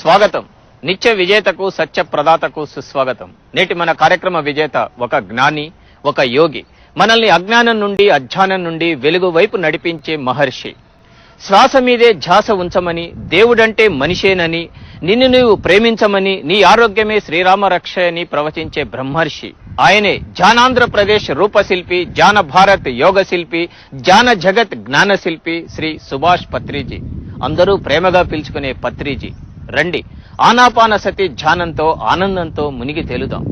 స్వాగతం. నిత్య విజేతకు సత్య ప్రదాతకు సుస్వాగతం. నేటి మన కార్యక్రమ విజేత ఒక జ్ఞాని, ఒక యోగి. మనల్ని అజ్ఞానం నుండి, అధ్యానం నుండి వెలుగు వైపు నడిపించే మహర్షి. శ్వాస మీదే ధ్యాస ఉంచమని, దేవుడంటే మనిషేనని, నిన్ను నీవు ప్రేమించమని, నీ ఆరోగ్యమే శ్రీరామ రక్ష అని ప్రవచించే బ్రహ్మర్షి. ఆయనే జానాంధ్రప్రదేశ్ రూపశిల్పి, జాన భారత్ యోగ శిల్పి, జాన జగత్ జ్ఞాన శిల్పి శ్రీ సుభాష్ పత్రిజీ. అందరూ ప్రేమగా పిలుచుకునే పత్రిజీ. రండి, ఆనాపాన సతి ధ్యానంతో ఆనందంతో మునిగి తేలుదాం.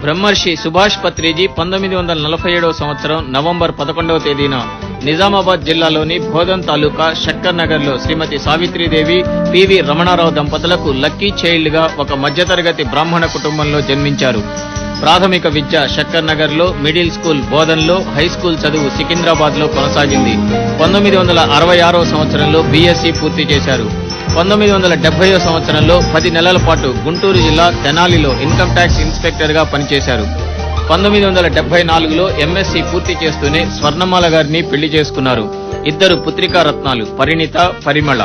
బ్రహ్మర్షి సుభాష్ పత్రిజీ 1947వ సంవత్సరం నవంబర్ 11వ తేదీన నిజామాబాద్ జిల్లాలోని బోధన్ తాలూకా షక్కర్ నగర్ లో శ్రీమతి సావిత్రీదేవి, పివి రమణారావు దంపతులకు లక్కీ చైల్డ్ గా ఒక మధ్యతరగతి బ్రాహ్మణ కుటుంబంలో జన్మించారు. ప్రాథమిక విద్య షక్కర్ నగర్ లో, మిడిల్ స్కూల్ బోధన్ లో, హై స్కూల్ చదువు సికింద్రాబాద్ లో కొనసాగింది. 1966వ సంవత్సరంలో బీఎస్సీ పూర్తి చేశారు. 1970వ సంవత్సరంలో 10 నెలల పాటు గుంటూరు జిల్లా తెనాలిలో ఇన్కమ్ ట్యాక్స్ ఇన్స్పెక్టర్ గా పనిచేశారు. 1974లో ఎంఎస్సీ పూర్తి చేస్తూనే స్వర్ణమాల గారిని పెళ్లి చేసుకున్నారు. ఇద్దరు పుత్రికా రత్నాలు పరిణిత, పరిమళ.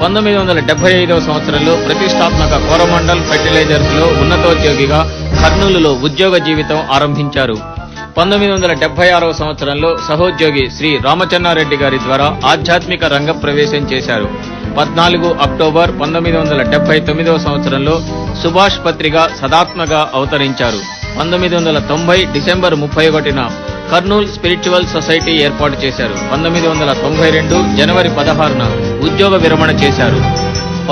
1975వ సంవత్సరంలో ప్రతిష్టాత్మక కోరమండల్ ఫెర్టిలైజర్స్ లో ఉన్నతోద్యోగిగా కర్నూలులో ఉద్యోగ జీవితం ఆరంభించారు. 1976వ సంవత్సరంలో సహోద్యోగి శ్రీ రామచన్నారెడ్డి గారి ద్వారా ఆధ్యాత్మిక రంగ ప్రవేశం చేశారు. 14 అక్టోబర్ 1979వ సంవత్సరంలో సుభాష్ పత్రిగా సదాత్మగా అవతరించారు. 1990 డిసెంబర్ 31న కర్నూల్ స్పిరిచువల్ సొసైటీ ఏర్పాటు చేశారు. 1992 జనవరి 16న ఉద్యోగ విరమణ చేశారు.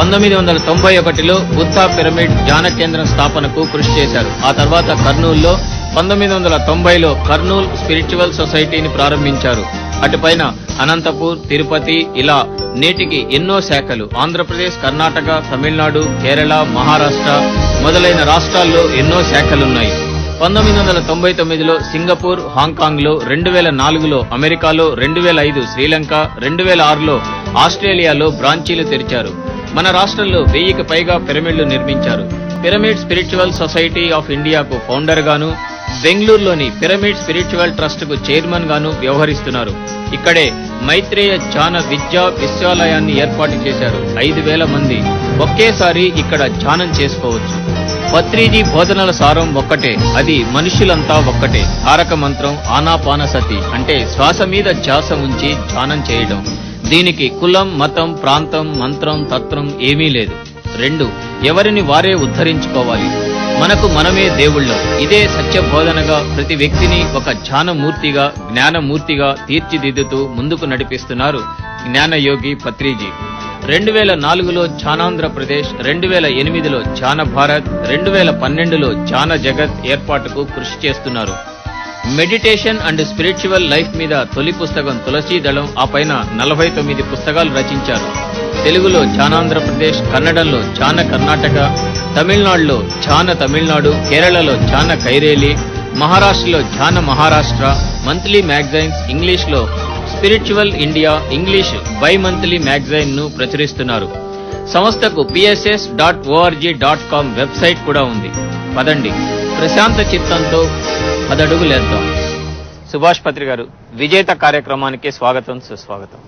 1991లో బుద్ధ పిరమిడ్ ధ్యాన కేంద్రం స్థాపనకు కృషి చేశారు. ఆ తర్వాత కర్నూలులో 1990లో కర్నూల్ స్పిరిచువల్ సొసైటీని ప్రారంభించారు. అటుపైన అనంతపూర్, తిరుపతి, ఇలా నేటికి ఎన్నో శాఖలు ఆంధ్రప్రదేశ్, కర్ణాటక, తమిళనాడు, కేరళ, మహారాష్ట్ర మొదలైన రాష్ట్రాల్లో ఎన్నో శాఖలున్నాయి. 1999లో సింగపూర్, హాంకాంగ్ లో, 2004లో అమెరికాలో, 2005 శ్రీలంక, 2006లో ఆస్ట్రేలియాలో బ్రాంచీలు తెరిచారు. మన రాష్ట్రంలో 1000కి పైగా పిరమిడ్లు నిర్మించారు. పిరమిడ్ స్పిరిచువల్ సొసైటీ ఆఫ్ ఇండియాకు ఫౌండర్ గాను, బెంగళూరులోని పిరమిడ్ స్పిరిచువల్ ట్రస్ట్ కు చైర్మన్ గాను వ్యవహరిస్తున్నారు. ఇక్కడే మైత్రేయ ధ్యాన విద్యా విశ్వాలయాన్ని ఏర్పాటు చేశారు. 5000 మంది ఒకేసారి ఇక్కడ ధ్యానం చేసుకోవచ్చు. పత్రిజీ బోధనల సారం ఒక్కటే, అది మనుషులంతా ఒక్కటే. తారక మంత్రం ఆనాపాన సతి, అంటే శ్వాస మీద ధ్యాస ఉంచి ధ్యానం చేయడం. దీనికి కులం, మతం, ప్రాంతం, మంత్రం, తత్వం ఏమీ లేదు. 2 ఎవరిని వారే ఉద్ధరించుకోవాలి. మనకు మనమే దేవుళ్ళం. ఇదే సత్య బోధనగా ప్రతి వ్యక్తిని ఒక ధ్యానమూర్తిగా, జ్ఞానమూర్తిగా తీర్చిదిద్దుతూ ముందుకు నడిపిస్తున్నారు జ్ఞానయోగి పత్రిజీ. 2004లో ధ్యానాంధ్రప్రదేశ్, 2008లో ధ్యాన భారత్, 2012లో ధ్యాన జగత్ ఏర్పాటుకు కృషి చేస్తున్నారు. మెడిటేషన్ అండ్ స్పిరిచువల్ లైఫ్ మీద తొలి పుస్తకం తులసీ దళం, ఆ పైన 49 పుస్తకాలు రచించారు. తెలుగులో ధ్యానాంధ్రప్రదేశ్, కన్నడంలో ధ్యాన కర్ణాటక, తమిళనాడులో ధ్యాన తమిళనాడు, కేరళలో ధ్యాన కైరేలి, మహారాష్ట్రలో ధ్యాన మహారాష్ట్ర, మంత్లీ మ్యాగజైన్స్, ఇంగ్లీష్లో spiritual India English by monthly magazine ను ప్రచురిస్తున్నారు. సంస్థకు pss.org.com వెబ్సైట్ కూడా ఉంది. పదండి, ప్రశాంత చిత్తంతో 10 అడుగులేద్దాం. సుభాష్ పత్రి గారు, విజేత కార్యక్రమానికి స్వాగతం, సుస్వాగతం.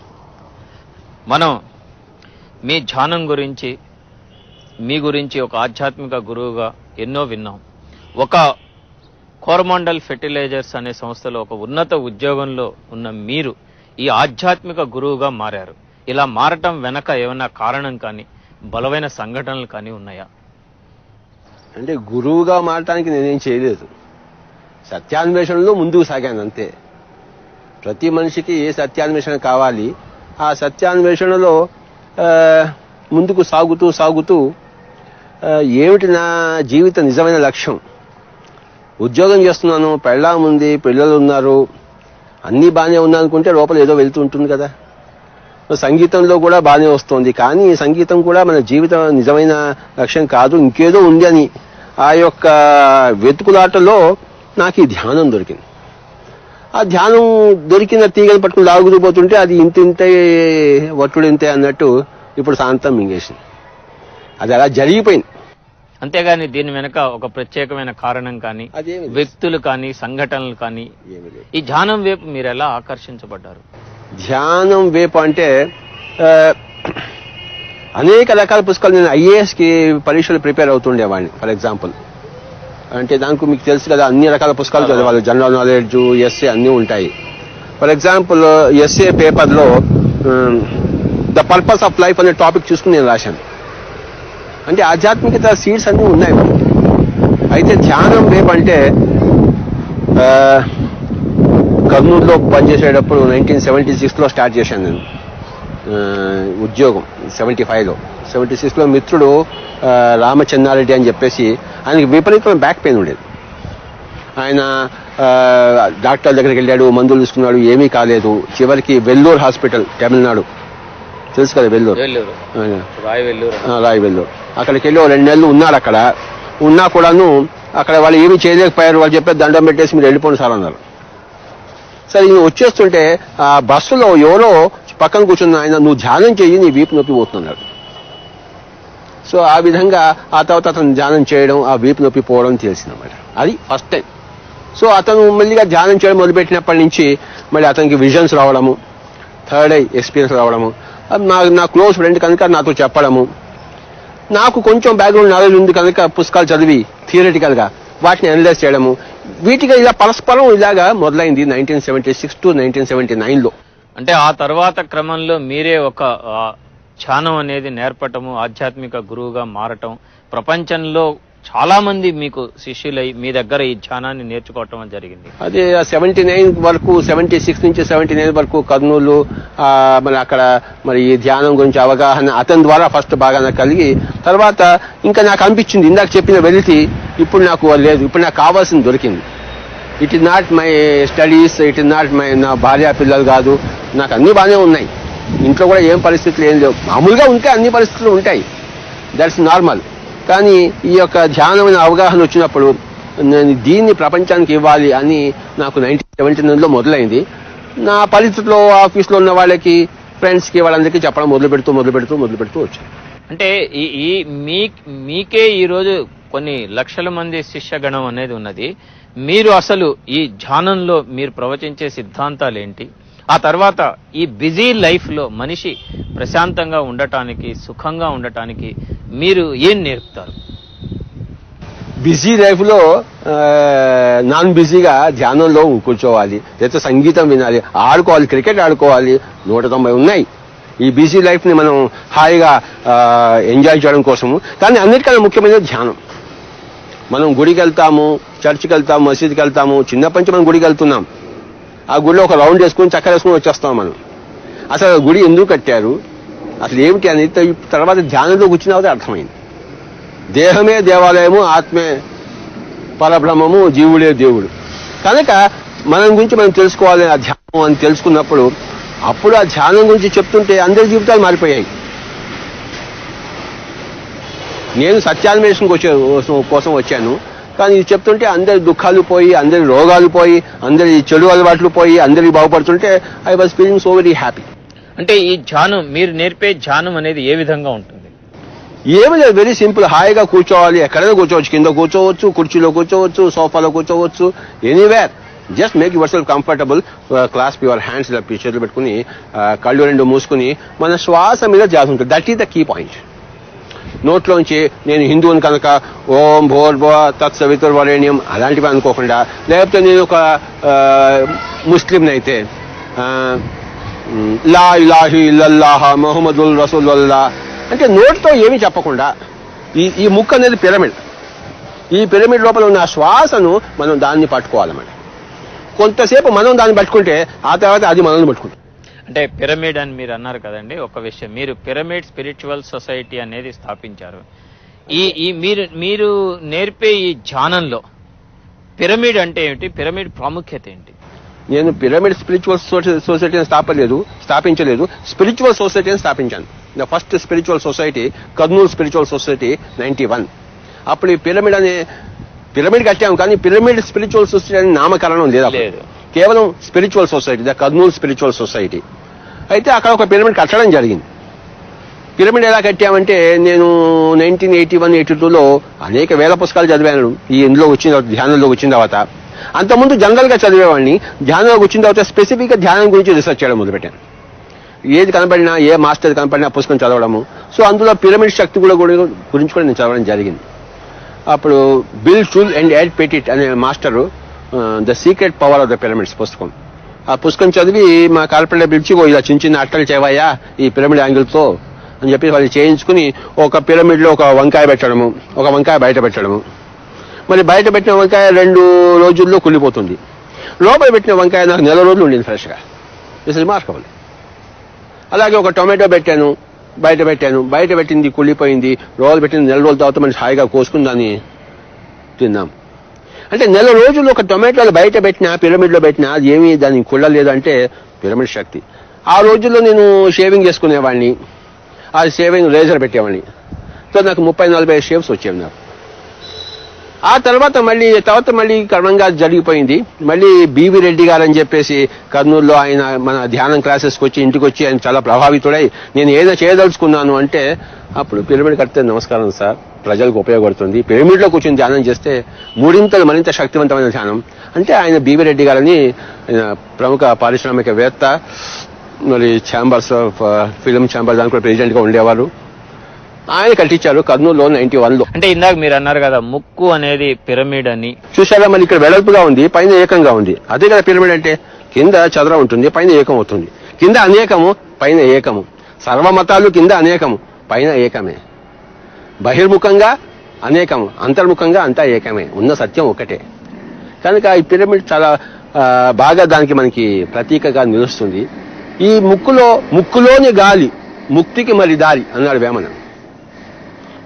మనం మీ ధ్యానం గురించి, మీ గురించి ఒక ఆధ్యాత్మిక గురువుగా ఎన్నో విన్నాం. ఒక కోరమండల్ ఫెర్టిలైజర్స్ అనే సంస్థలో ఒక ఉన్నత ఉద్యోగంలో ఉన్న మీరు ఈ ఆధ్యాత్మిక గురువుగా మారారు. ఇలా మారటం వెనక ఏమైనా కారణం కానీ, బలమైన సంఘటనలు కానీ ఉన్నాయా? అంటే గురువుగా మారటానికి నేనేం చేయలేదు. సత్యాన్వేషణలో ముందుకు సాగాను అంతే. ప్రతి మనిషికి ఏ సత్యాన్వేషణ కావాలి, ఆ సత్యాన్వేషణలో ముందుకు సాగుతూ ఏమిటి నా జీవిత నిజమైన లక్ష్యం. ఉద్యోగం చేస్తున్నాను, పెళ్ళాం ఉంది, పిల్లలు ఉన్నారు, అన్నీ బాగానే ఉన్నాయనుకుంటే లోపల ఏదో వెళ్తూ ఉంటుంది కదా. సంగీతంలో కూడా బాగానే వస్తుంది, కానీ సంగీతం కూడా మన జీవిత నిజమైన లక్ష్యం కాదు, ఇంకేదో ఉంది అని ఆ యొక్క వెతుకులాటలో నాకు ఈ ధ్యానం దొరికింది. ఆ ధ్యానం దొరికిన తీగలు పట్టుకుని లాగుతూ పోతుంటే అది ఇంతింతే వట్టుడింతే అన్నట్టు ఇప్పుడు శాంతం మింగేసింది. అది అలా జరిగిపోయింది. అంతేగాని దీని వెనక ఒక ప్రత్యేకమైన కారణం కానీ, వ్యక్తులు కానీ, సంఘటనలు కానీ, ఈ ధ్యానం వైపు మీరు ఎలా ఆకర్షించబడ్డారు? ధ్యానం వైపు అంటే అనేక రకాల పుస్తకాలు. నేను ఐఏఎస్కి పరీక్షలు ప్రిపేర్ అవుతుండేవాడిని ఫర్ ఎగ్జాంపుల్. అంటే దానికి మీకు తెలుసు కదా, అన్ని రకాల పుస్తకాలు చదివాలి. జనరల్ నాలెడ్జ్, ఎస్ఏ అన్నీ ఉంటాయి. ఫర్ ఎగ్జాంపుల్ ఎస్ఏ పేపర్లో ద పర్పస్ ఆఫ్ లైఫ్ అనే టాపిక్ చూసుకుని నేను రాశాను. అంటే ఆధ్యాత్మికత సీడ్స్ అన్నీ ఉన్నాయి. అయితే ధ్యానం రేపంటే కర్నూలులో పనిచేసేటప్పుడు 1976లో స్టార్ట్ చేశాను నేను ఉద్యోగం. 75లో 76లో మిత్రుడు రామచంద్రారెడ్డి అని చెప్పేసి, ఆయనకి విపరీతమైన బ్యాక్ పెయిన్ ఉండేది. ఆయన డాక్టర్ దగ్గరికి వెళ్ళాడు, మందులు తీసుకున్నాడు, ఏమీ కాలేదు. చివరికి వెల్లూరు హాస్పిటల్, తమిళనాడు, తెలుసు కదా వెల్లూరు, రాయ్ వెల్లూరు, అక్కడికి వెళ్ళి 2 నెలలు ఉన్నాడు. అక్కడ ఉన్నా కూడాను అక్కడ వాళ్ళు ఏమీ చేయలేకపోయారు. వాళ్ళు చెప్పి దండం పెట్టేసి మీరు వెళ్ళిపోండి సార్ అన్నారు. సరే ఈయన వచ్చేస్తుంటే ఆ బస్సులో ఎవరో పక్కన కూర్చున్న ఆయన, నువ్వు ధ్యానం చెయ్యి, నీ వీపు నొప్పి పోతున్నాడు. సో ఆ విధంగా ఆ తర్వాత అతను ధ్యానం చేయడం, ఆ వీపు నొప్పి పోవడం తెలిసిందన్నమాట. అది ఫస్ట్ టైం. సో అతను మెల్లిగా ధ్యానం చేయడం మొదలుపెట్టినప్పటి నుంచి మళ్ళీ అతనికి విజన్స్ రావడము, థర్డ్ ఐ ఎక్స్పీరియన్స్ రావడము, నా క్లోజ్ ఫ్రెండ్ కనుక నాతో చెప్పడము, నాకు కొంచెం బ్యాక్గ్రౌండ్ నాలెడ్జ్ ఉంది కనుక పుస్తకాలు చదివి థియరిటికల్ గా వాటిని అనలైజ్ చేయడము, వీటిగా ఇలా పరస్పరం ఇలాగా మొదలైంది 1976 to 1979లో. అంటే ఆ తర్వాత క్రమంలో మీరే ఒక ధ్యానం అనేది నేర్పటము, ఆధ్యాత్మిక గురువుగా మారటం, ప్రపంచంలో చాలా మంది మీకు శిష్యులై మీ దగ్గర ఈ ధ్యానాన్ని నేర్చుకోవటం జరిగింది. అదే 79 వరకు, 76 నుంచి 79 వరకు కర్నూలు, మరి అక్కడ మరి ఈ ధ్యానం గురించి అవగాహన అతని ద్వారా ఫస్ట్ బాగా నాకు కలిగి, తర్వాత ఇంకా నాకు అనిపించింది ఇందాక చెప్పిన వెలితి ఇప్పుడు నాకు లేదు, ఇప్పుడు నాకు కావాల్సింది దొరికింది. It is not my studies, it is not my, నా భార్య పిల్లలు కాదు, నాకు అన్ని బాగానే ఉన్నాయి. ఇంట్లో కూడా ఏం పరిస్థితులు ఏం లేవు. మామూలుగా ఉంటే అన్ని పరిస్థితులు ఉంటాయి, దట్స్ నార్మల్. కానీ ఈ యొక్క ధ్యానమైన అవగాహన వచ్చినప్పుడు నేను దీన్ని ప్రపంచానికి ఇవ్వాలి అని నాకు 1979లో మొదలైంది. నా పరిస్థితుల్లో ఆఫీస్లో ఉన్న వాళ్ళకి, ఫ్రెండ్స్కి, వాళ్ళందరికీ చెప్పడం మొదలు పెడుతూ వచ్చాను. అంటే ఈ మీకే ఈరోజు కొన్ని లక్షల మంది శిష్యగణం అనేది ఉన్నది. మీరు అసలు ఈ ధ్యానంలో మీరు ప్రవచించే సిద్ధాంతాలు ఏంటి? ఆ తర్వాత ఈ బిజీ లైఫ్ లో మనిషి ప్రశాంతంగా ఉండటానికి, సుఖంగా ఉండటానికి మీరు ఏం నేర్పుతారు? బిజీ లైఫ్ లో నాన్ బిజీగా ధ్యానంలో కూర్చోవాలి, లేదా సంగీతం వినాలి, ఆడుకోవాలి, క్రికెట్ ఆడుకోవాలి, 190 ఉన్నాయి. ఈ బిజీ లైఫ్ ని మనం హాయిగా ఎంజాయ్ చేయడం కోసము. కానీ అన్నిటికన్నా ముఖ్యమైనది ధ్యానం. మనం గుడికి వెళ్తాము, చర్చికి వెళ్తాము, మసీదుకి వెళ్తాము. చిన్నప్పటి నుంచి మనం గుడికి వెళ్తున్నాం. ఆ గుడిలో ఒక రౌండ్ వేసుకుని చక్కర వేసుకుని వచ్చేస్తాం మనం. అసలు గుడి ఎందుకు కట్టారు, అసలు ఏమిటి అనేది తర్వాత ధ్యానంలో కూర్చున్న తర్వాత అర్థమైంది. దేహమే దేవాలయము, ఆత్మే పరబ్రహ్మము, జీవుడే దేవుడు. కనుక మనం గురించి మనం తెలుసుకోవాలి. ఆ ధ్యానం అని తెలుసుకున్నప్పుడు అప్పుడు ఆ ధ్యానం గురించి చెప్తుంటే అందరి జీవితాలు మారిపోయాయి. నేను సత్యాన్వేషణ కోసం వచ్చాను, కానీ ఇది చెప్తుంటే అందరి దుఃఖాలు పోయి, అందరి రోగాలు పోయి, అందరి చెడు అలవాట్లు పోయి, అందరికి బాగుపడుతుంటే I was feeling so very happy. అంటే ఈ ధ్యానం, మీరు నేర్పే ధ్యానం అనేది ఏ విధంగా ఉంటుంది? ఏమి లేదు, వెరీ సింపుల్. హాయిగా కూర్చోవాలి, ఎక్కడైనా కూర్చోవచ్చు, కింద కూర్చోవచ్చు, కుర్చీలో కూర్చోవచ్చు, సోఫాలో కూర్చోవచ్చు, anywhere. Just make your self comfortable. Clasp your hands ఇలా చేతులు పెట్టుకుని, కళ్ళు 2 మూసుకుని మన శ్వాస మీద ధ్యాస ఉంటుంది. That is the key point. నోట్లోంచి నేను హిందువుని కనుక ఓం భోర్భువ తత్సవితుర్వరేణ్యం అలాంటివి అనుకోకుండా, లేకపోతే నేను ఒక ముస్లింని అయితే లా ఇలాహి ఇల్లల్లాహ మొహమ్మదుల్ రసూలుల్లా అంటే నోటితో ఏమీ చెప్పకుండా, ఈ ముక్కు అనేది పిరమిడ్. ఈ పిరమిడ్ లోపల ఉన్న శ్వాసను మనం దాన్ని పట్టుకోవాలన్నమాట. కొంతసేపు మనం దాన్ని పట్టుకుంటే ఆ తర్వాత అది మనల్ని పట్టుకుంటుంది. అంటే పిరమిడ్ అని మీరు అన్నారు కదండి, ఒక విషయం, మీరు పిరమిడ్ స్పిరిచువల్ సొసైటీ అనేది స్థాపించారు. ఈ మీరు నేర్పే ఈ ధ్యానంలో పిరమిడ్ అంటే ఏమిటి, పిరమిడ్ ప్రాముఖ్యత ఏంటి? నేను పిరమిడ్ స్పిరిచువల్ సొసైటీని స్థాపించలేదు, స్పిరిచువల్ సొసైటీని స్థాపించాను. The first spiritual society Kurnool spiritual society 91. అప్పుడు ఈ పిరమిడ్ కట్టాము, కానీ పిరమిడ్ స్పిరిచువల్ సొసైటీ అని నామకరణం లేదు, కేవలం spiritual society, the Kurnool spiritual society. అయితే అక్కడ ఒక పిరమిడ్ కట్టడం జరిగింది. పిరమిడ్ ఎలా కట్టామంటే, నేను 1981-82లో అనేక వేల పుస్తకాలు చదివాను. ఇందులో వచ్చిన తర్వాత, ధ్యానంలో వచ్చిన తర్వాత. అంతకుముందు జనరల్ గా చదివేవాడిని. ధ్యానంలోకి వచ్చిన తర్వాత స్పెసిఫిక్ గా ధ్యానం గురించి రీసెర్చ్ చేయడం మొదలుపెట్టాను. ఏది కనపడినా, ఏ మాస్టర్ కనపడినా పుస్తకం చదవడము, సో అందులో పిరమిడ్ శక్తి గురించి కూడా నేను చదవడం జరిగింది. అప్పుడు Bill Schul and Ed Pettit అనే master the secret power of the pyramids పుస్తకం, ఆ పుస్తకం చదివి మా కార్పొరేట్ పిలిచి ఇలా చిన్న చిన్న అట్టలు చేవయ్యా ఈ పిరమిడ్ యాంగిల్తో అని చెప్పి వాళ్ళు చేయించుకుని ఒక పిరమిడ్లో ఒక వంకాయ పెట్టడము, ఒక వంకాయ బయట పెట్టడము. మరి బయట పెట్టిన వంకాయ 2 రోజుల్లో కుళ్ళిపోతుంది, లోపల పెట్టిన వంకాయ నాకు 4 రోజులు ఉండింది ఫ్రెష్గా. This is remarkable. అలాగే ఒక టొమాటో పెట్టాను, బయట పెట్టాను, బయట పెట్టింది కుళ్ళిపోయింది, రోజు పెట్టింది 4 రోజుల తర్వాత మనం హాయిగా కోసుకుని దాన్ని తిన్నాం. అంటే 4 రోజులు ఒక టొమాటోలు బయట పెట్టినా పిరమిడ్లో పెట్టినా అది ఏమీ దాన్ని కుళ్ళలేదు అంటే పిరమిడ్ శక్తి. ఆ రోజుల్లో నేను షేవింగ్ చేసుకునేవాడిని, ఆ షేవింగ్ రేజర్ పెట్టేవాడిని. సో నాకు 30-40 షేవ్స్ వచ్చేవి నాకు. ఆ తర్వాత మళ్ళీ క్రమంగా జరిగిపోయింది. మళ్ళీ బీవీ రెడ్డి గారు అని చెప్పేసి కర్నూలులో ఆయన మన ధ్యానం క్లాసెస్కి వచ్చి ఇంటికి వచ్చి ఆయన చాలా ప్రభావితుడై నేను ఏదో చేయదలుచుకున్నాను అంటే అప్పుడు పిరమిడ్ కడితే నమస్కారం సార్, ప్రజలకు ఉపయోగపడుతుంది, పిరమిడ్లో కూర్చొని ధ్యానం చేస్తే మరింత శక్తివంతమైన ధ్యానం అంటే ఆయన బీవీ రెడ్డి గారని ప్రముఖ పారిశ్రామికవేత్త, మరి ఛాంబర్స్ ఆఫ్ ఫిల్మ్ ఛాంబర్ దానికి కూడా ప్రెసిడెంట్గా ఉండేవారు. ఆయన కట్టించారు కర్నూలులో 91లో. అంటే ఇందాక మీరు అన్నారు కదా ముక్కు అనేది పిరమిడ్ అని, చూసారా మరి ఇక్కడ వెడల్పుగా ఉంది, పైన ఏకంగా ఉంది. అదే కదా పిరమిడ్ అంటే, కింద చదరం ఉంటుంది, పైన ఏకం అవుతుంది. కింద అనేకము, పైన ఏకము. సర్వమతాలు కింద అనేకము, పైన ఏకమే. బహిర్ముఖంగా అనేకము, అంతర్ముఖంగా అంతా ఏకమే, ఉన్న సత్యం ఒకటే. కనుక ఈ పిరమిడ్ చాలా బాగా దానికి మనకి ప్రతీకగా నిలుస్తుంది. ఈ ముక్కులోని గాలి ముక్తికి మరి దారి అన్నాడు వేమన.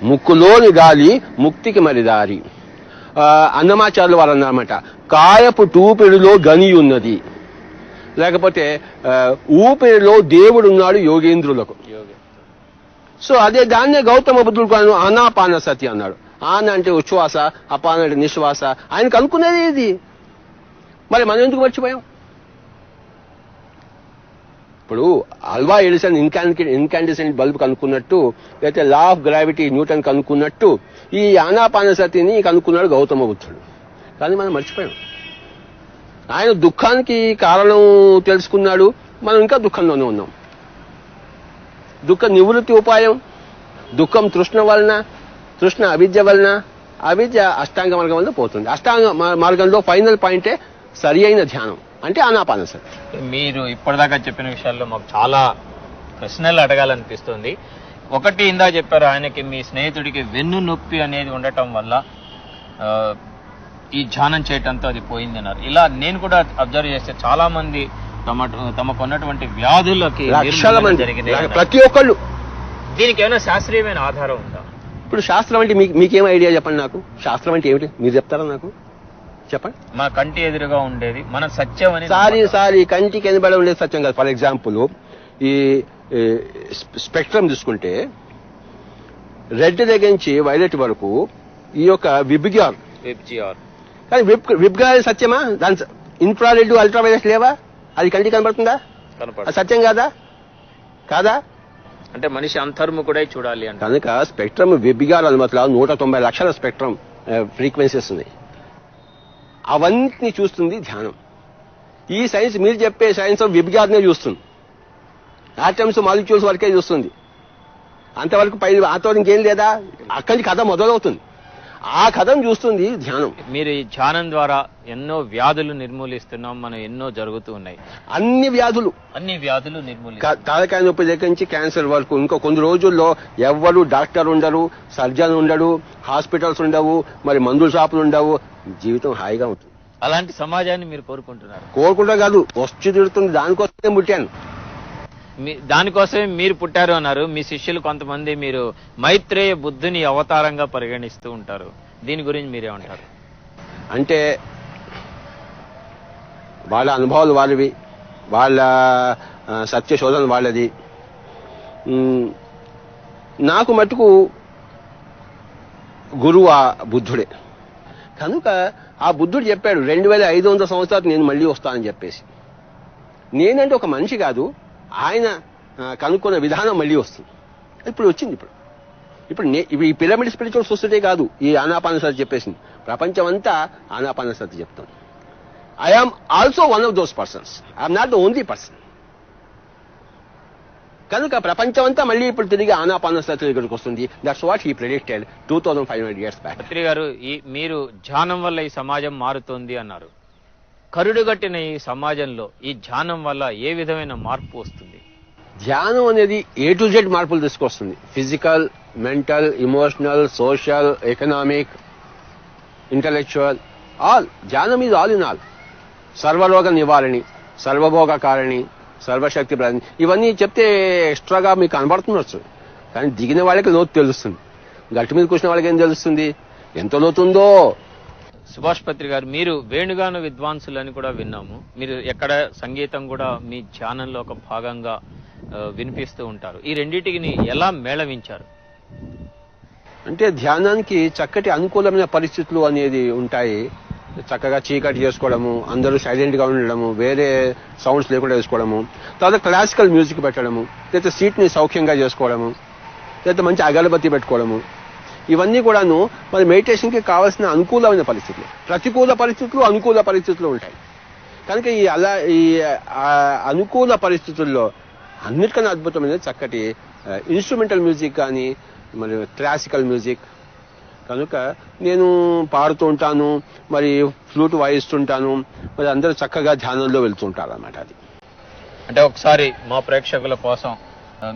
ముక్కులోని గాలి ముక్తికి మరి దారి. అన్నమాచార్యులు వారు అన్నారన్నమాట, కాయపు టూపిడిలో గని ఉన్నది, లేకపోతే ఊపిరిలో దేవుడున్నాడు యోగేంద్రులకు. సో అదే దాన్నే గౌతమ బుద్ధుడు ఆనాపాన సతి అన్నాడు. ఆన అంటే ఉచ్ఛ్వాస, అపాన అంటే నిశ్వాస. ఆయనకు అనుకునేది ఇది, మరి మనం ఎందుకు మర్చిపోయాం? ఇప్పుడు అల్వా ఎడిసన్ ఇన్కాండిసెంట్ బల్బ్ కనుక్కున్నట్టు, లేకపోతే లా ఆఫ్ గ్రావిటీ న్యూటన్ కనుక్కున్నట్టు ఈ ఆనాపానసతిని కనుక్కున్నాడు గౌతమ బుద్ధుడు. కానీ మనం మర్చిపోయాం. ఆయన దుఃఖానికి కారణం తెలుసుకున్నాడు, మనం ఇంకా దుఃఖంలోనే ఉన్నాం. దుఃఖ నివృత్తి ఉపాయం, దుఃఖం తృష్ణ వలన, తృష్ణ అవిద్య వలన, అవిద్య అష్టాంగ మార్గం వలన పోతుంది. అష్టాంగ మార్గంలో ఫైనల్ పాయింటే సరి అయిన ధ్యానం అంటే ఆనాపానసతి. మీరు ఇప్పటిదాకా చెప్పిన విషయాల్లో మాకు చాలా ప్రశ్నలు అడగాలనిపిస్తుంది. ఒకటి ఇందా చెప్పారు, ఆయనకి మీ స్నేహితుడికి వెన్ను నొప్పి అనేది ఉండటం వల్ల ఈ ధ్యానం చేయటంతో అది పోయింది అన్నారు. ఇలా నేను కూడా అబ్జర్వ్ చేస్తే చాలా మంది తమకున్నటువంటి వ్యాధులకి జరిగింది ప్రతి ఒక్కళ్ళు. దీనికి ఏమైనా శాస్త్రీయమైన ఆధారం ఉందా? ఇప్పుడు శాస్త్రం అంటే మీకేం ఐడియా చెప్పండి నాకు. శాస్త్రం అంటే ఏమిటి మీరు చెప్తారా నాకు చెప్పండి. మన కంటి ఎదురుగా ఉండేది మన సత్యం అని. సారీ కంటికి ఎనబడి ఉండేది సత్యం కాదు. ఫర్ ఎగ్జాంపుల్ ఈ స్పెక్ట్రమ్ తీసుకుంటే రెడ్ దగ్గర నుంచి వైలెట్ వరకు ఈ యొక్క విబ్జిఆర్ కానీ విబ్జిఆర్ సత్యమా? దాని ఇన్ఫ్రారెడ్ అల్ట్రావైలెట్ లేవా? అది కంటికి కనబడుతుందా? సత్యం కాదా? అంటే మనిషి అంతర్ముఖుడై చూడాలి అంటే కనుక స్పెక్ట్రమ్ విబ్జిఆర్ అనుమతిలో 190 లక్షల స్పెక్ట్రమ్ ఫ్రీక్వెన్సీస్ ఉన్నాయి. అవన్నీ చూస్తుంది ధ్యానం. ఈ సైన్స్ మీరు చెప్పే సైన్స్ విబ్జిఆర్నే చూస్తుంది, ఆటమ్స్ మాలిక్యూల్స్ వరకే చూస్తుంది. అంతవరకు అంతవరకు ఇంకేం లేదా? అక్కడి కథ మొదలవుతుంది. ఆ కథను చూస్తుంది ధ్యానం. మీరు ఈ ధ్యానం ద్వారా ఎన్నో వ్యాధులు నిర్మూలిస్తున్నాం, మనం ఎన్నో జరుగుతూ ఉన్నాయి. అన్ని వ్యాధులు తలకాయ నొప్పి దగ్గర నుంచి క్యాన్సర్ వరకు. ఇంకో కొన్ని రోజుల్లో ఎవ్వరు డాక్టర్ ఉండరు, సర్జన్ ఉండడు, హాస్పిటల్స్ ఉండవు, మరి మందుల షాపులు ఉండవు, జీవితం హాయిగా ఉంటుంది. అలాంటి సమాజాన్ని మీరు కోరుకుంటున్నారు? కోరుకుంటా కాదు, వచ్చి తిడుతుంది. దానికోసమే పుట్టాను. దానికోసమే మీరు పుట్టారు అన్నారు. మీ శిష్యులు కొంతమంది మీరు మైత్రేయ బుద్ధుని అవతారంగా పరిగణిస్తూ ఉంటారు. దీని గురించి మీరేమంటారు? అంటే వాళ్ళ అనుభవాలు వాళ్ళవి, వాళ్ళ సత్య శోధన వాళ్ళది. నాకు మటుకు గురువు ఆ బుద్ధుడే. కనుక ఆ బుద్ధుడు చెప్పాడు 2500 సంవత్సరాలు నేను మళ్ళీ వస్తానని చెప్పేసి. నేనంటే ఒక మనిషి కాదు, ఆయన కనుక్కున్న విధానం మళ్ళీ వస్తుంది. ఇప్పుడు వచ్చింది. ఇప్పుడు ఈ పిరమిడ్ స్పిరిచువల్ సొసైటీ కాదు ఈ ఆనాపానసతి చెప్పేసింది. ప్రపంచం అంతా ఆనాపానసతి చెప్తాను. I am also one of those persons. I'm not the only person. కనుక ప్రపంచం అంతా మళ్ళీ ఇప్పుడు తిరిగి ఆనాపానసతి దగ్గరికి వస్తుంది. That's what he predicted 2500 years back. Patri గారు, మీరు ధ్యానం వల్ల ఈ సమాజం మారుతోంది అన్నారు. కరుడుగట్టిన ఈ సమాజంలో ఈ ధ్యానం వల్ల ఏ విధమైన మార్పు వస్తుంది? ధ్యానం అనేది A to Z మార్పులు తీసుకొస్తుంది. Physical, mental, emotional, social, economic, intellectual, all. ధ్యానం ఈజ్ ఆల్ ఇన్ ఆల్. సర్వరోగ నివారణి, సర్వభోగ కారణి, సర్వశక్తి ప్రధాని, ఇవన్నీ చెప్తే ఎక్స్ట్రాగా మీకు కనబడుతుండొచ్చు, కానీ దిగిన వాళ్ళకి లోతు తెలుస్తుంది. గట్టి మీద కూర్చున్న వాళ్ళకి ఏం తెలుస్తుంది ఎంత లోతుందో. సుభాష్ పత్రి గారు, మీరు వేణుగాన విద్వాంసులు అని కూడా విన్నాము. మీరు ఎక్కడ సంగీతం కూడా మీ ధ్యానంలో ఒక భాగంగా వినిపిస్తూ ఉంటారు. ఈ రెండింటిని ఎలా మేళవించారు? అంటే ధ్యానానికి చక్కటి అనుకూలమైన పరిస్థితులు అనేది ఉంటాయి. చక్కగా చీకటి చేసుకోవడము, అందరూ సైలెంట్ గా ఉండడము, వేరే సౌండ్స్ లేకుండా చేసుకోవడము, తర్వాత క్లాసికల్ మ్యూజిక్ పెట్టడము, లేదా సీట్ ని సౌఖ్యంగా చేసుకోవడము, లేదా మంచి అగరబత్తి పెట్టుకోవడము, ఇవన్నీ కూడాను మరి మెడిటేషన్ కి కావాల్సిన అనుకూలమైన పరిస్థితులు. ప్రతికూల పరిస్థితులు, అనుకూల పరిస్థితులు ఉంటాయి. కనుక ఈ అనుకూల పరిస్థితుల్లో అన్నిటికన్నా అద్భుతమైనది చక్కటి ఇన్స్ట్రుమెంటల్ మ్యూజిక్ కానీ మరి క్లాసికల్ మ్యూజిక్. కనుక నేను పాడుతూ ఉంటాను, మరి ఫ్లూట్ వాయిస్తుంటాను, మరి అందరూ చక్కగా ధ్యానంలో వెళ్తుంటారు అన్నమాట. అది అంటే ఒకసారి మా ప్రేక్షకుల కోసం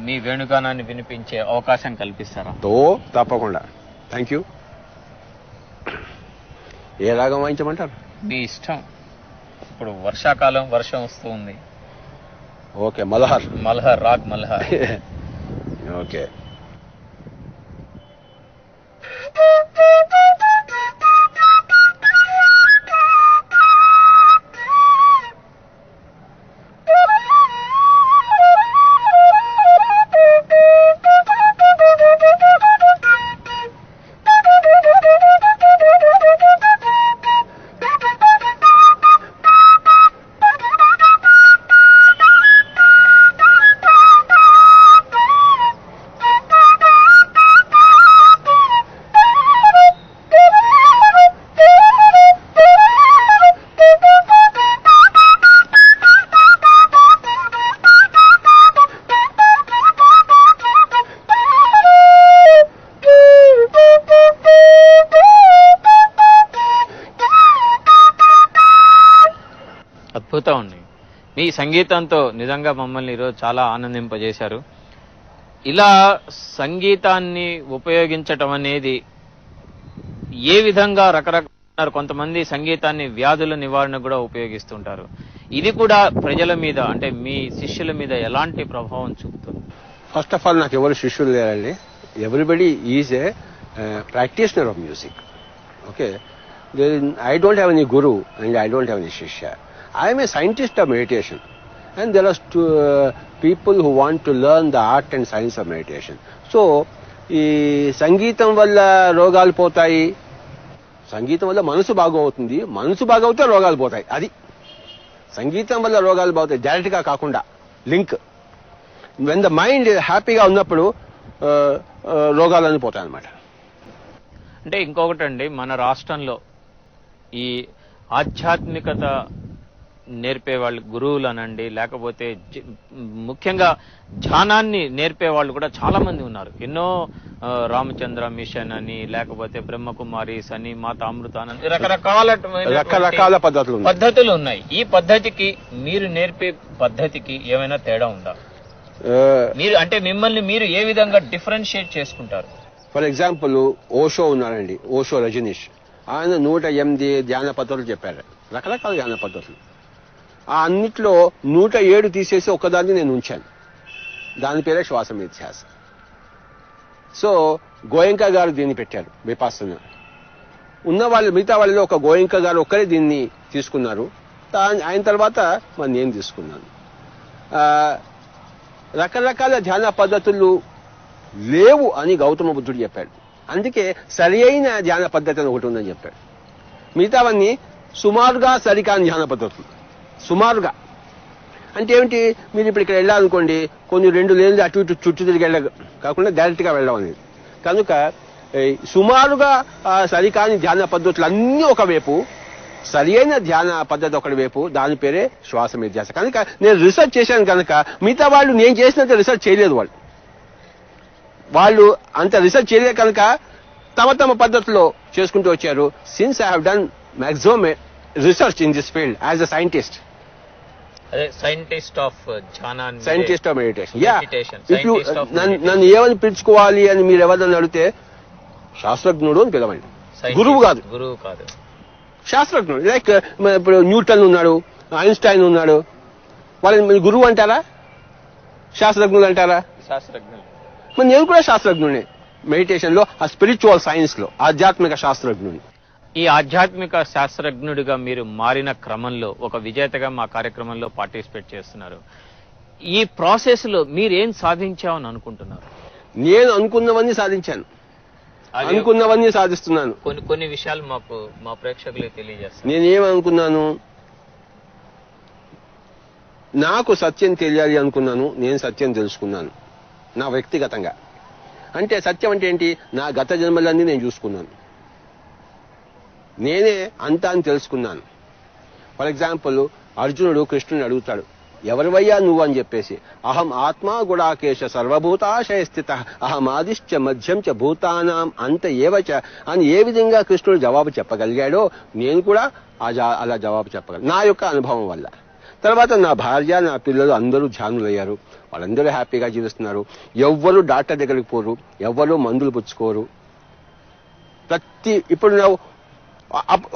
మీ వేణుగానాన్ని వినిపించే అవకాశం కల్పిస్తారా? తప్పకుండా. Thank you. ఏ రాగం వాయించమంటారు? మీ ఇష్టం. ఇప్పుడు వర్షాకాలం, వర్షం వస్తూ ఉంది. ఓకే, మల్హార్. మల్హార్, రాగ్ మల్హార్. ఓకే. అద్భుతం అండి. మీ సంగీతంతో నిజంగా మమ్మల్ని ఈరోజు చాలా ఆనందింపజేశారు. ఇలా సంగీతాన్ని ఉపయోగించటం అనేది ఏ విధంగా రకరకాల, కొంతమంది సంగీతాన్ని వ్యాధుల నివారణ కూడా ఉపయోగిస్తుంటారు. ఇది కూడా ప్రజల మీద, అంటే మీ శిష్యుల మీద ఎలాంటి ప్రభావం చూపుతుంది? ఫస్ట్ ఆఫ్ ఆల్, నాకు ఎవరు శిష్యులు లేరండి. Everybody is a practitioner of music. Okay, I don't have any Guru and I don't have any శిష్య. I am a scientist of meditation, and there are people who want to learn the art and science of meditation. So, ఈ సంగీతం వల్ల రోగాలు పోతాయి, సంగీతం వల్ల మనసు బాగవుతుంది, మనసు బాగవుతే రోగాలు పోతాయి. అది సంగీతం వల్ల రోగాలు పోతాయి, డైరెక్ట్ గా కాకుండా లింక్. వెన్ ద మైండ్ హ్యాపీగా ఉన్నప్పుడు రోగాలన్నీ పోతాయి అన్నమాట. అంటే ఇంకొకటండి, మన రాష్ట్రంలో ఈ ఆధ్యాత్మికత నేర్పే వాళ్ళు, గురువులు అనండి, లేకపోతే ముఖ్యంగా ధ్యానాన్ని నేర్పే వాళ్ళు కూడా చాలా మంది ఉన్నారు. ఎన్నో రామచంద్ర మిషన్ అని, లేకపోతే బ్రహ్మకుమారీస్ అని, మాత అమృతానంద, రకరకాల పద్ధతులు ఉన్నాయి. ఈ పద్ధతికి, మీరు నేర్పే పద్ధతికి ఏమైనా తేడా ఉందా? మీరు అంటే మిమ్మల్ని మీరు ఏ విధంగా డిఫరెన్షియేట్ చేసుకుంటారు? ఫర్ ఎగ్జాంపుల్, ఓషో ఉన్నారండి, ఓషో రజనీష్. ఆయన 108 ధ్యాన పద్ధతులు చెప్పారు, రకరకాల ధ్యాన పద్ధతులు. ఆ అన్నిట్లో 107 తీసేసి ఒక్కదాన్ని నేను ఉంచాను. దాని పేరే శ్వాస మీద ధ్యాస. సో గోయంకా గారు దీన్ని పెట్టారు, విపాసన. ఉన్న వాళ్ళు, మిగతా వాళ్ళలో ఒక గోయంకా గారు ఒక్కరే దీన్ని తీసుకున్నారు. ఆయన తర్వాత మరి నేను తీసుకున్నాను. రకరకాల ధ్యాన పద్ధతులు లేవు అని గౌతమ బుద్ధుడు చెప్పాడు. అందుకే సరి అయిన ధ్యాన పద్ధతి అని ఒకటి ఉందని చెప్పాడు. మిగతావన్నీ సుమారుగా సరికాని ధ్యాన పద్ధతులు. సుమారుగా అంటే ఏమిటి? మీరు ఇప్పుడు ఇక్కడ వెళ్ళాలనుకోండి, కొన్ని 2 లేన్లు అటు ఇటు చుట్టూ తిరిగి కాకుండా డైరెక్ట్ గా వెళ్ళడం అనేది. కనుక సుమారుగా సరికాని ధ్యాన పద్ధతులు అన్నీ ఒకవైపు, సరి అయిన ధ్యాన పద్ధతి ఒకటి వైపు, దాని పేరే శ్వాస మీద ధ్యాస. కనుక నేను రీసెర్చ్ చేశాను కనుక మిగతా వాళ్ళు నేను చేసినంత రీసెర్చ్ చేయలేదు. వాళ్ళు అంత రీసెర్చ్ చేయలేదు కనుక తమ పద్ధతిలో చేసుకుంటూ వచ్చారు. Since I have done maximum research in this field as a scientist. Scientist of scientist of meditation. నన్ను ఏమని పిలుచుకోవాలి అని మీరు ఎవరిని అడిగితే శాస్త్రజ్ఞుడు అని పిలవండి, గురువు కాదు. శాస్త్రజ్ఞుడు. లైక్ ఇప్పుడు న్యూటన్ ఉన్నాడు, ఐన్స్టైన్ ఉన్నాడు, వాళ్ళని గురువు అంటారా, శాస్త్రజ్ఞులు అంటారా? శాస్త్రజ్ఞులు. మరి నేను కూడా శాస్త్రజ్ఞుడిని మెడిటేషన్ లో, ఆ స్పిరిచువల్ సైన్స్ లో ఆధ్యాత్మిక శాస్త్రజ్ఞుడిని. ఈ ఆధ్యాత్మిక శాస్త్రజ్ఞుడిగా మీరు మారిన క్రమంలో ఒక విజేతగా మా కార్యక్రమంలో పార్టిసిపేట్ చేస్తున్నారు. ఈ ప్రాసెస్ లో మీరేం సాధించామని అనుకుంటున్నారు? నేను అనుకున్నవన్నీ సాధించాను, అనుకున్నవన్నీ సాధిస్తున్నాను. కొన్ని విషయాలు మా ప్రేక్షకులకు తెలియజేస్తాను. నేనేమనుకున్నాను, నాకు సత్యం తెలియాలి అనుకున్నాను, నేను సత్యం తెలుసుకున్నాను నా వ్యక్తిగతంగా. అంటే సత్యం అంటే ఏంటి, నా గత జన్మలన్నీ నేను చూసుకున్నాను, నేనే అంతా అని తెలుసుకున్నాను. ఫర్ ఎగ్జాంపుల్, అర్జునుడు కృష్ణుని అడుగుతాడు, ఎవరివయ్యా నువ్వు అని చెప్పేసి. అహం ఆత్మా గుడాకేశ సర్వభూతాశయ స్థిత అహమాదిశ్చ మధ్యం చ భూతానాం అంత ఏవచ అని ఏ విధంగా కృష్ణుడు జవాబు చెప్పగలిగాడో నేను కూడా అలా జవాబు చెప్పగలను నా యొక్క అనుభవం వల్ల. తర్వాత నా భార్య, నా పిల్లలు అందరూ ధ్యానులయ్యారు, వాళ్ళందరూ హ్యాపీగా జీవిస్తున్నారు. ఎవ్వరూ డాక్టర్ దగ్గరికి పోరు, ఎవ్వరూ మందులు పుచ్చుకోరు. ఇప్పుడు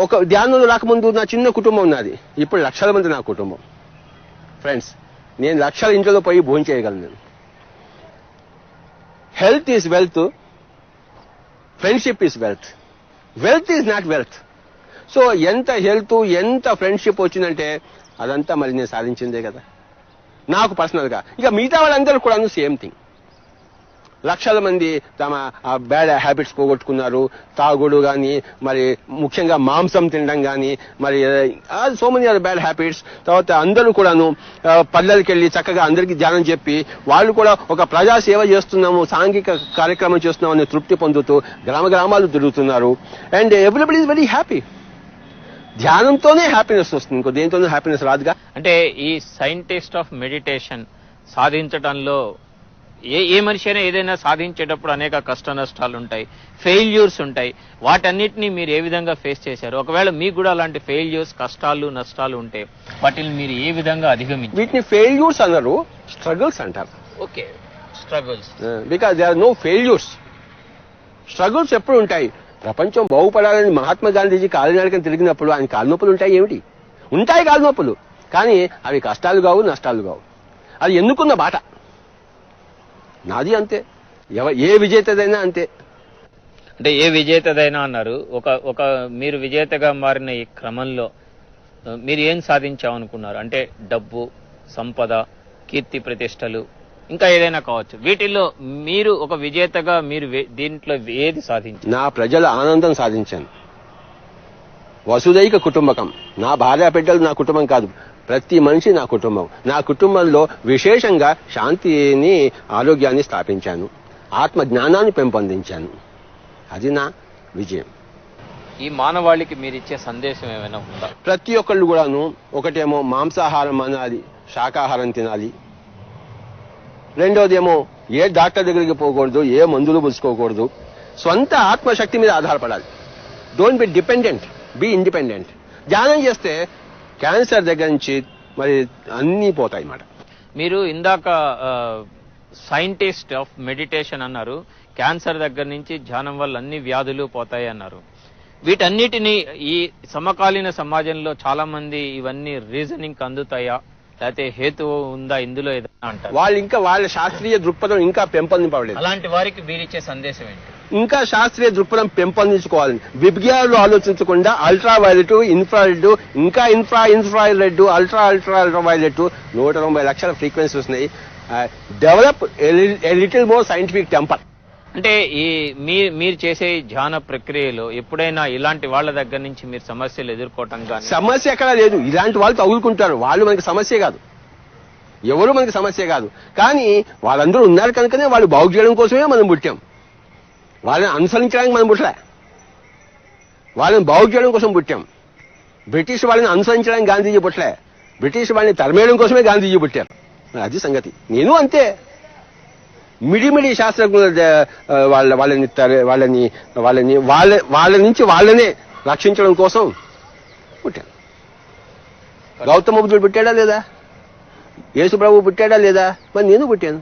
ఒక ధ్యానంలో రాకముందు నా చిన్న కుటుంబం ఉన్నది, ఇప్పుడు లక్షల మంది నా కుటుంబం. ఫ్రెండ్స్, నేను లక్షల ఇంట్లో పోయి భోజనం చేయగలను. నేను health is wealth, friendship is wealth, wealth is not wealth. So ఎంత హెల్త్, ఎంత ఫ్రెండ్షిప్ వచ్చిందంటే అదంతా మరి నేను సాధించిందే కదా నాకు పర్సనల్ గా. ఇక మిగతా వాళ్ళందరూ కూడా సేమ్ థింగ్. లక్షల మంది తమ బ్యాడ్ హ్యాబిట్స్ పోగొట్టుకున్నారు, తాగుడు కానీ, మరి ముఖ్యంగా మాంసం తినడం కానీ, మరి so many are bad habits. తర్వాత అందరూ కూడాను పల్లెలకి వెళ్ళి చక్కగా అందరికీ ధ్యానం చెప్పి వాళ్ళు కూడా ఒక ప్రజా సేవ చేస్తున్నాము, సాంఘిక కార్యక్రమం చేస్తున్నాము అనే తృప్తి పొందుతూ గ్రామాలు తిరుగుతున్నారు. And everybody is very happy. ధ్యానంతోనే హ్యాపీనెస్ వస్తుంది, ఇంకో దేనితోనే హ్యాపీనెస్ రాదుగా. అంటే ఈ సైంటిస్ట్ ఆఫ్ మెడిటేషన్ సాధించడంలో ఏ మనిషి అయినా ఏదైనా సాధించేటప్పుడు అనేక కష్ట నష్టాలు ఉంటాయి, ఫెయిల్యూర్స్ ఉంటాయి. వాటన్నిటినీ మీరు ఏ విధంగా ఫేస్ చేశారు? ఒకవేళ మీకు కూడా అలాంటి ఫెయిల్యూర్స్, కష్టాలు, నష్టాలు ఉంటే వాటిని మీరు ఏ విధంగా అధిగమించారు? వీటిని ఫెయిల్యూర్స్ అన్నారు, స్ట్రగుల్స్ అంటారు. Okay, struggles. Because they are no failures. Struggles ఎప్పుడు ఉంటాయి. ప్రపంచం బాగుపడాలని మహాత్మా గాంధీజీ కాలినడకని తిరిగినప్పుడు ఆయన కాలునొప్పులు ఉంటాయి. ఏమిటి ఉంటాయి కాలునొప్పులు, కానీ అవి కష్టాలు కావు, నష్టాలు కావు. అది ఎన్నుకున్న బాట. నాది అంతే, ఏ విజేతదైనా అంతే. అంటే ఏ విజేతదైనా అన్నారు. ఒక మీరు విజేతగా మారిన ఈ క్రమంలో మీరు ఏం సాధించామనుకున్నారు? అంటే డబ్బు, సంపద, కీర్తి ప్రతిష్టలు, ఇంకా ఏదైనా కావచ్చు. వీటిల్లో మీరు ఒక విజేతగా మీరు దీంట్లో ఏది సాధించారు? నా ప్రజల ఆనందం సాధించాను. వసుదైక కుటుంబకం. నా భార్య బిడ్డలు నా కుటుంబం కాదు, ప్రతి మనిషి నా కుటుంబం. నా కుటుంబంలో విశేషంగా శాంతిని, ఆరోగ్యాన్ని స్థాపించాను, ఆత్మ జ్ఞానాన్ని పెంపొందించాను. అది నా విజయం. ఈ మానవాళికి మీరు ఇచ్చే సందేశం ఏమైనా ఉందా? ప్రతి ఒక్కళ్ళు కూడాను ఒకటేమో మాంసాహారం మానాలి, శాకాహారం తినాలి. రెండోదేమో ఏ డాక్టర్ దగ్గరికి పోకూడదు, ఏ మందులు పుచ్చుకోకూడదు. స్వంత ఆత్మశక్తి మీద ఆధారపడాలి. Don't be dependent, be independent. ధ్యానం చేస్తే క్యాన్సర్ దగ్గర నుంచి మరి అన్నీ పోతాయి అన్నమాట. మీరు ఇందాక సైంటిస్ట్ ఆఫ్ మెడిటేషన్ అన్నారు, క్యాన్సర్ దగ్గర నుంచి ధ్యానం వల్ల అన్ని వ్యాధులు పోతాయి అన్నారు. వీటన్నిటినీ ఈ సమకాలీన సమాజంలో చాలా మంది ఇవన్నీ రీజనింగ్ అందుతాయా, లేకపోతే హేతువు ఉందా ఇందులో ఏదైనా అంటారు? వాళ్ళు ఇంకా వాళ్ళ శాస్త్రీయ దృక్పథం ఇంకా పెంపొందింపలేదు. అలాంటి వారికి మీరిచ్చే సందేశం ఏంటి? ఇంకా శాస్త్రీయ దృక్పథం పెంపొందించుకోవాలని, విజ్ఞానులు ఆలోచించకుండా అల్ట్రా వైలెట్, ఇన్ఫ్రారెడ్, ఇంకా ఇన్ఫ్రారెడ్, అల్ట్రా వైలెట్ 190 లక్షల ఫ్రీక్వెన్సీస్ ఉన్నాయి. Develop a little more scientific temper. అంటే ఈ మీరు చేసే ధ్యాన ప్రక్రియలో ఎప్పుడైనా ఇలాంటి వాళ్ళ దగ్గర నుంచి మీరు సమస్యలు ఎదుర్కోవటం కానీ? సమస్య ఎక్కడా లేదు. ఇలాంటి వాళ్ళు తగులుకుంటారు, వాళ్ళు మనకి సమస్య కాదు, ఎవరు మనకి సమస్య కాదు. కానీ వాళ్ళందరూ ఉన్నారు కనుకనే వాళ్ళు బాగు చేయడం కోసమే మనం పుట్టాం. వాళ్ళని అనుసరించడానికి మనం పుట్టలే, వాళ్ళని బాగు చేయడం కోసం పుట్టాం. బ్రిటిష్ వాళ్ళని అనుసరించడానికి గాంధీజీ పుట్టలే, బ్రిటిష్ వాళ్ళని తరిమేయడం కోసమే గాంధీజీ పుట్టారు. అది సంగతి. నేను అంతే. మిడిమిడి శాస్త్రజ్ఞుల వాళ్ళ నుంచి వాళ్ళనే రక్షించడం కోసం పుట్టాను. గౌతమ బుద్ధుడు పుట్టాడా లేదా? యేసు ప్రభు పుట్టాడా లేదా? మరి నేను పుట్టాను.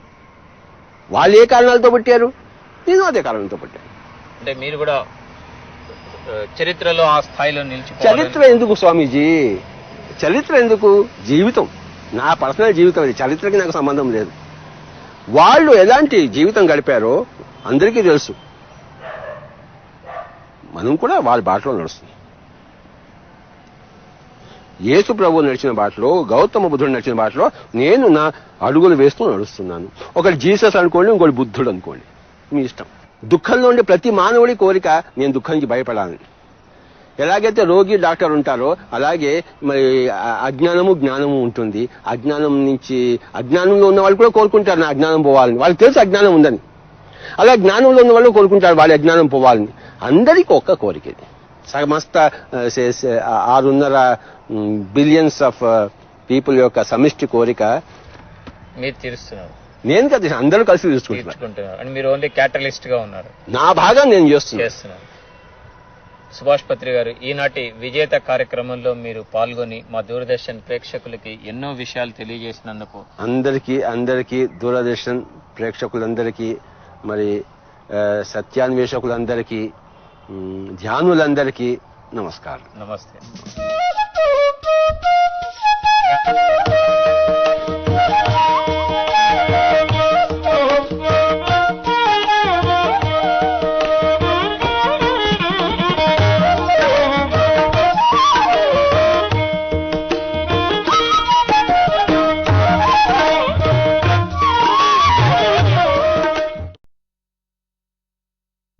వాళ్ళు ఏ కారణాలతో పుట్టారు, నేను అదే కారణంతో పుట్టాను. అంటే మీరు కూడా చరిత్రలో ఆ స్థాయిలో నిలిచి. చరిత్ర ఎందుకు స్వామీజీ? చరిత్ర ఎందుకు? జీవితం, నా పర్సనల్ జీవితం అది. చరిత్రకి నాకు సంబంధం లేదు. వాళ్ళు ఎలాంటి జీవితం గడిపారో అందరికీ తెలుసు. మనం కూడా వాళ్ళ బాటలో నడుస్తుంది. యేసు ప్రభు నడిచిన బాటలో, గౌతమ బుద్ధుడు నడిచిన బాటలో నేను నా అడుగులు వేస్తూ నడుస్తున్నాను. ఒకటి జీసస్ అనుకోండి, ఇంకోటి బుద్ధుడు అనుకోండి, మీ ఇష్టం. దుఃఖంలో ఉండే ప్రతి మానవుడి కోరిక నేను దుఃఖం నుంచి భయపడాలని. ఎలాగైతే రోగి డాక్టర్ ఉంటారో అలాగే మరి అజ్ఞానము జ్ఞానము ఉంటుంది. అజ్ఞానంలో ఉన్న వాళ్ళు కూడా కోరుకుంటారు నా అజ్ఞానం పోవాలని. వాళ్ళకి తెలుసు అజ్ఞానం ఉందని. అలా జ్ఞానంలో ఉన్న వాళ్ళు కోరుకుంటారు వాళ్ళ అజ్ఞానం పోవాలని. అందరికీ ఒక్క కోరిక ఇది. సమస్త 6.5 బిలియన్స్ ఆఫ్ పీపుల్ యొక్క సమిష్టి కోరిక మీరు తీరుస్తున్నారు. నేను కదా, అందరూ కలిసి తీసుకుంటున్నారు. అండ్ మీరు ఓన్లీ క్యాటలిస్ట్ గా ఉన్నారు. నా భాగం నేను చేస్తున్నాను. సుభాష్ పత్రి గారు, ఈనాటి విజేత కార్యక్రమంలో మీరు పాల్గొని మా దూరదర్శన్ ప్రేక్షకులకి ఎన్నో విషయాలు తెలియజేసినందుకు అందరికీ దూరదర్శన్ ప్రేక్షకులందరికీ, మరి సత్యాన్వేషకులందరికీ, ధ్యానులందరికీ నమస్కారం. నమస్తే.